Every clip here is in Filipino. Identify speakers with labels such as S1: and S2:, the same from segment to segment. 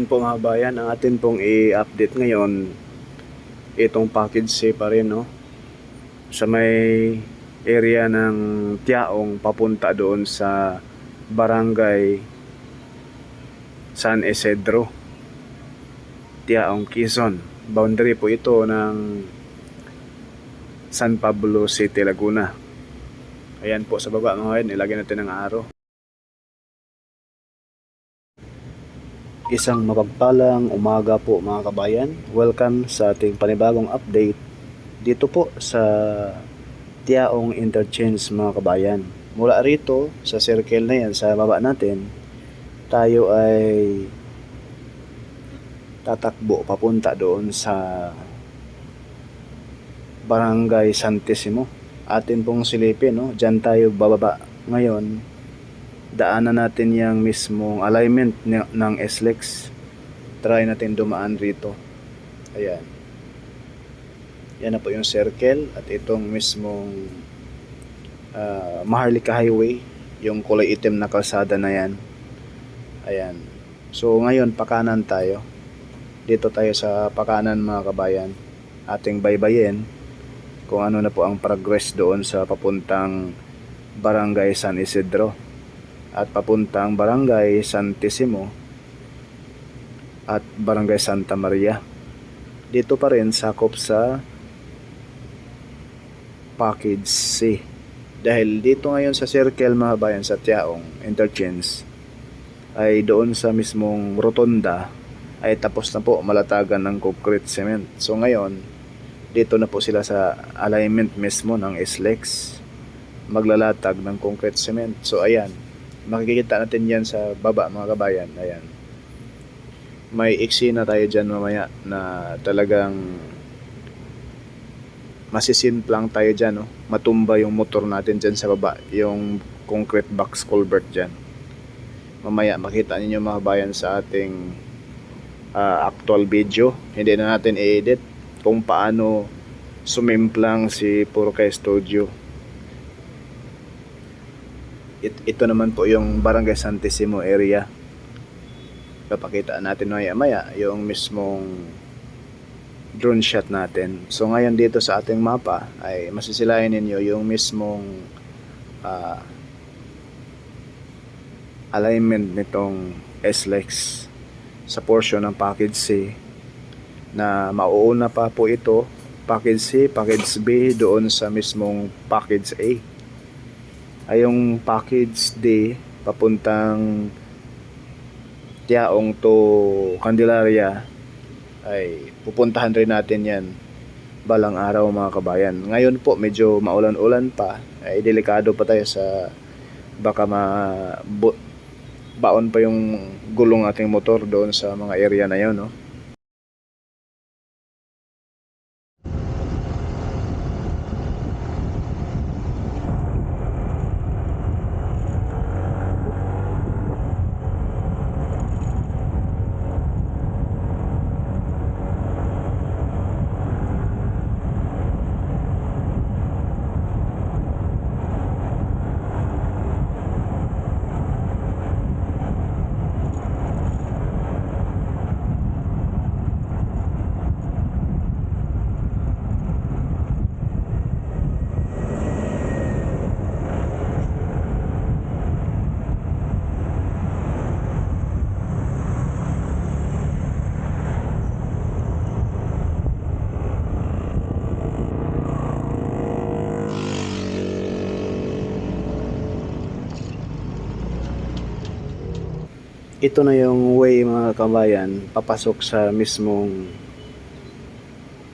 S1: Ayan po mga bayan, ang atin pong i-update ngayon, itong package C pa rin, no? Sa may area ng Tiaong papunta doon sa Barangay San Isidro, Tiaong, Quezon. Boundary po ito ng San Pablo City, Laguna. Ayan po sa baba mga bayan, ilagay natin ng araw. Isang mapagpalang umaga po mga kabayan. Welcome sa ating panibagong update dito po sa Tiaong Interchange mga kabayan. Mula rito sa circle na yan sa baba natin, tayo ay tatakbo papunta doon sa Barangay Santissimo. Atin pong silipin, no? Diyan tayo bababa ngayon. Daanan natin yung mismong alignment ng SLEX. Try natin dumaan rito. Ayan. Yan na po yung circle. At itong mismong Maharlika Highway, yung kulay itim na kalsada na yan. Ayan. So ngayon pakanan tayo. Dito tayo sa pakanan mga kabayan. Ating baybayin kung ano na po ang progress doon sa papuntang Barangay San Isidro at papuntang Barangay Santissimo at Barangay Santa Maria. Dito pa rin sakop sa package C. Dahil dito ngayon sa circle mga bayan sa Tiaong Interchange ay doon sa mismong rotonda ay tapos na po malatagan ng concrete cement. So ngayon dito na po sila sa alignment mismo ng SLEX maglalatag ng concrete cement. So ayan, makikita natin yan sa baba mga kabayan. Ayan, may eksena tayo dyan mamaya na talagang masisimplang tayo dyan, no? Matumba yung motor natin dyan sa baba, yung concrete box culvert dyan. Mamaya makita ninyo mga kabayan sa ating actual video. Hindi na natin i-edit kung paano sumimplang si Purkay Studio. Ito naman po yung Barangay Santissimo area. Papakita natin maya yung mismong drone shot natin. So ngayon dito sa ating mapa ay masisilayan ninyo yung mismong alignment nitong SLEX sa portion ng package C na mauuna pa po ito, package C, package B doon sa mismong package A. Ay yung package D papuntang Tiaong to Candelaria ay pupuntahan rin natin yan balang araw mga kabayan. Ngayon po medyo maulan-ulan pa, ay delikado pa tayo sa baka baon pa yung gulong ating motor doon sa mga area na yun, no? Ito na yung way mga kabayan papasok sa mismong,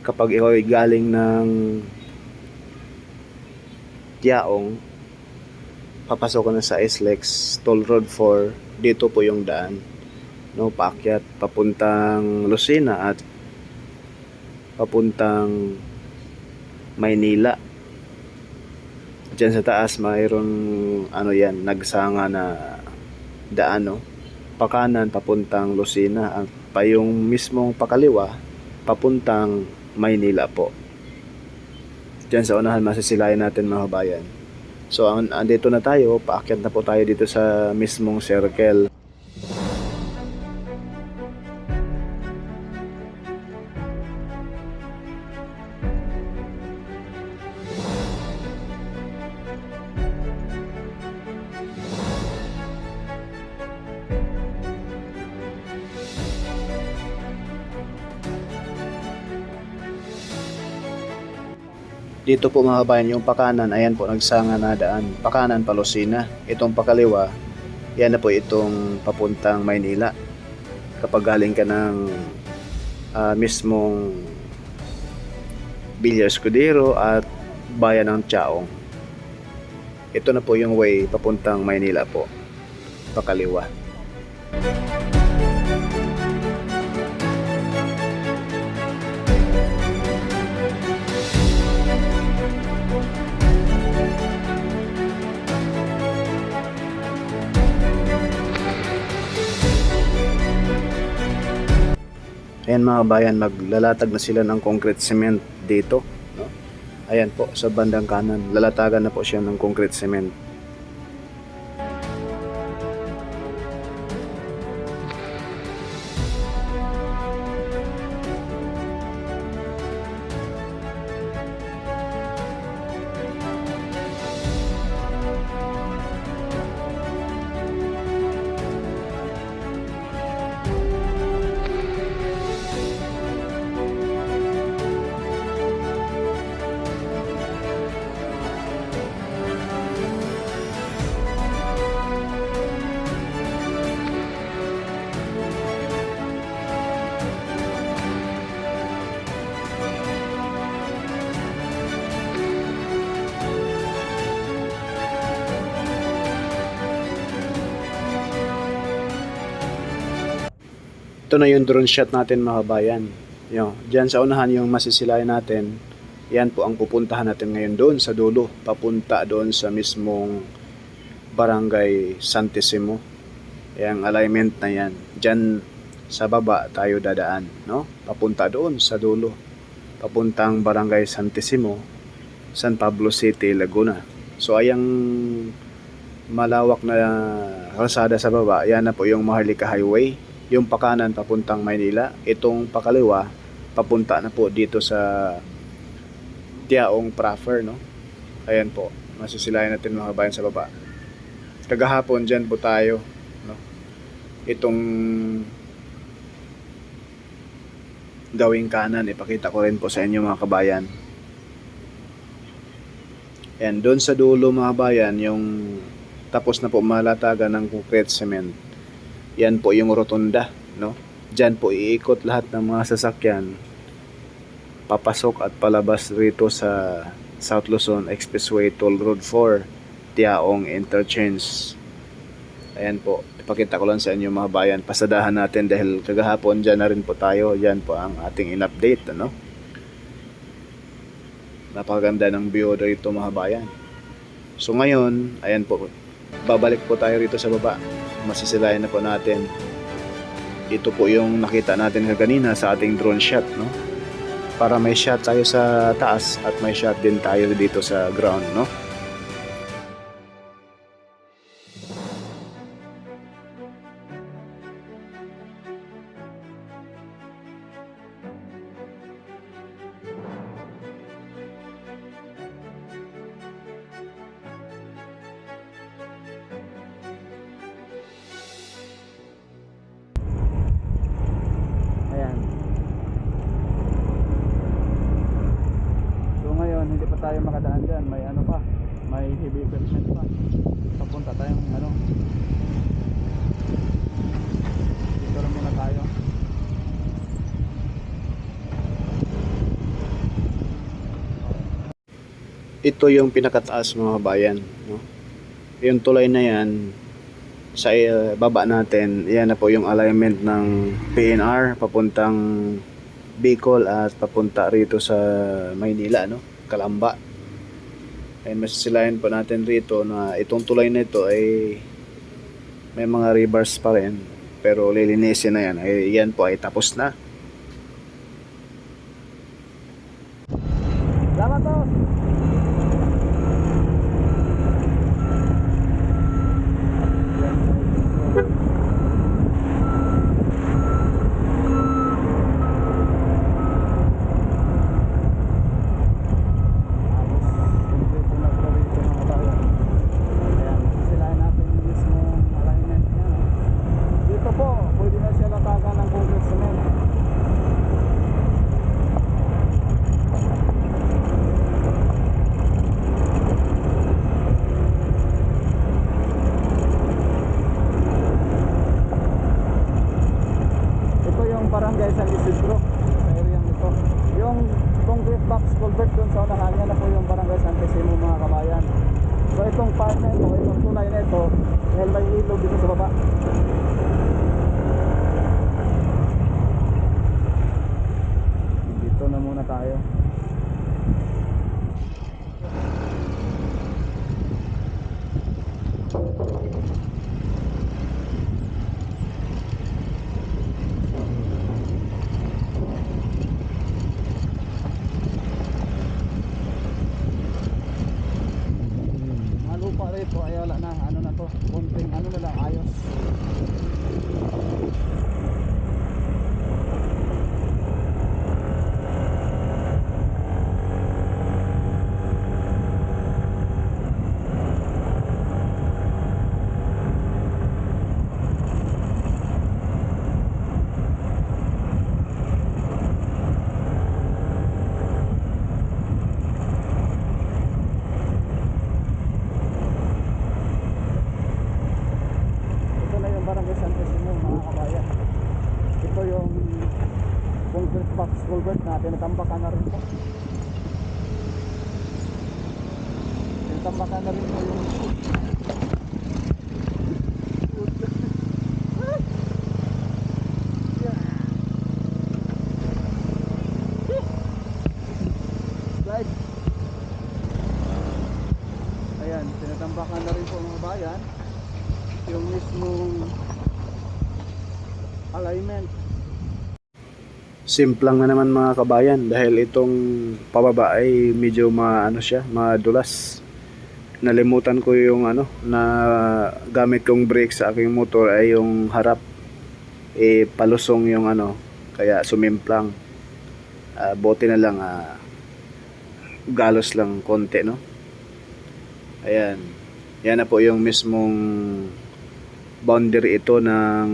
S1: kapag ikaw ay galing ng Tiaong papasok ka na sa SLEX Toll Road 4, dito po yung daan, no, paakyat papuntang Lucena at papuntang Maynila. Diyan sa taas mayroon nagsanga na daan, no, pakanan papuntang Lucena at pa yung mismong pakaliwa papuntang Maynila po. Diyan sa unahan masisilayan natin mga kabayan. So andito na tayo, paakyat na po tayo dito sa mismong circle. Dito po mga kabayan, yung pakanan, ayan po, nagsanga na daan. Pakanan, Palusina. Itong pakaliwa, yan na po itong papuntang Maynila. Kapag galing ka ng mismong Villa Escudero at bayan ng Chaong. Ito na po yung way papuntang Maynila po. Pakaliwa. Ayan mga kabayan, maglalatag na sila ng concrete cement dito, no? Ayan po, sa bandang kanan, lalatagan na po siya ng concrete cement. Ito na yung drone shot natin mga kabayan. Diyan sa unahan yung masisilayan natin. Yan po ang pupuntahan natin ngayon doon sa dulo. Papunta doon sa mismong Barangay Santissimo. Yung alignment na yan. Diyan sa baba tayo dadaan. No? Papunta doon sa dulo. Papuntang Barangay Santissimo, San Pablo City, Laguna. So ayang malawak na kalsada sa baba. Yan na po yung Maharlika Highway. Yung pakanan papuntang Maynila, itong pakaliwa papunta na po dito sa Tiaong proper, no? Ayan po, masisilayan natin mga kabayan sa baba. Kagahapon dyan po tayo, no? Itong gawing kanan, ipakita ko rin po sa inyo mga kabayan. Ayan, doon sa dulo mga kabayan, yung tapos na po malatagan ng concrete cement. Yan po yung rotunda, no? Diyan po iikot lahat ng mga sasakyan papasok at palabas rito sa South Luzon Expressway Toll Road 4, Tiaong Interchange. Ayan po, ipakita ko lang sa inyo mga bayan, pasadahan natin dahil kagahapon dyan na rin po tayo. Yan po ang ating in-update, ano? Napakaganda ng view rito mga bayan. So ngayon, ayan po, babalik po tayo rito sa baba. Masisilayan na po natin. Ito po yung nakita natin kanina sa ating drone shot, no? Para may shot tayo sa taas at may shot din tayo dito sa ground, no? Hindi pa tayo makadaan dyan, may ano pa, may heavy equipment pa. Papunta tayong ano, dito lang muna tayo. Ito yung pinakataas mga kabayan, no? Yung tulay na yan sa baba natin, yan na po yung alignment ng PNR papuntang Bicol at papunta rito sa Maynila, no? Kalamba. Ay masisilayan po natin rito na itong tulay na ito ay may mga rebars pa rin, pero lilinisin na yan. Ay yan po ay tapos na. Salamat po. box culvert doon sa unahan. Yan na po yung barangay San Pesimo mga kabayan. So itong part na ito, itong tulay na ito, dahil may ilog dito sa baba. Dito na muna tayo. Lupa rito ay wala na, ano na to, konting ano na lang, ayos. Barangay San Pesimo mga kabayan. Ito yung concrete box culvert na tinatambakan na rin po. Tinatambakan na rin po yung slide. Ayan, tinatambakan na rin po mga kabayan yung mismong alignment. Simplang na naman mga kabayan dahil itong pababa ay medyo madulas. Nalimutan ko yung na gamit kong brake sa aking motor ay yung harap palusong yung kaya sumimplang. Buti na lang galos lang konti, no. Ayan. Yan na po yung mismong boundary ito ng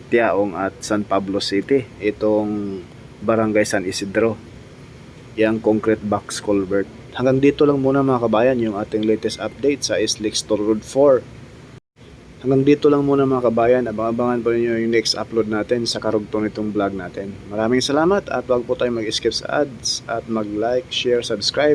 S1: Tiaong at San Pablo City, itong Barangay San Isidro, yung concrete box culvert. Hanggang dito lang muna mga kabayan yung ating latest update sa East Store Road 4. Hanggang dito lang muna mga kabayan, abang-abangan po niyo yung next upload natin sa karugtong nitong vlog natin. Maraming salamat at huwag po tayong mag-skip sa ads at mag-like, share, subscribe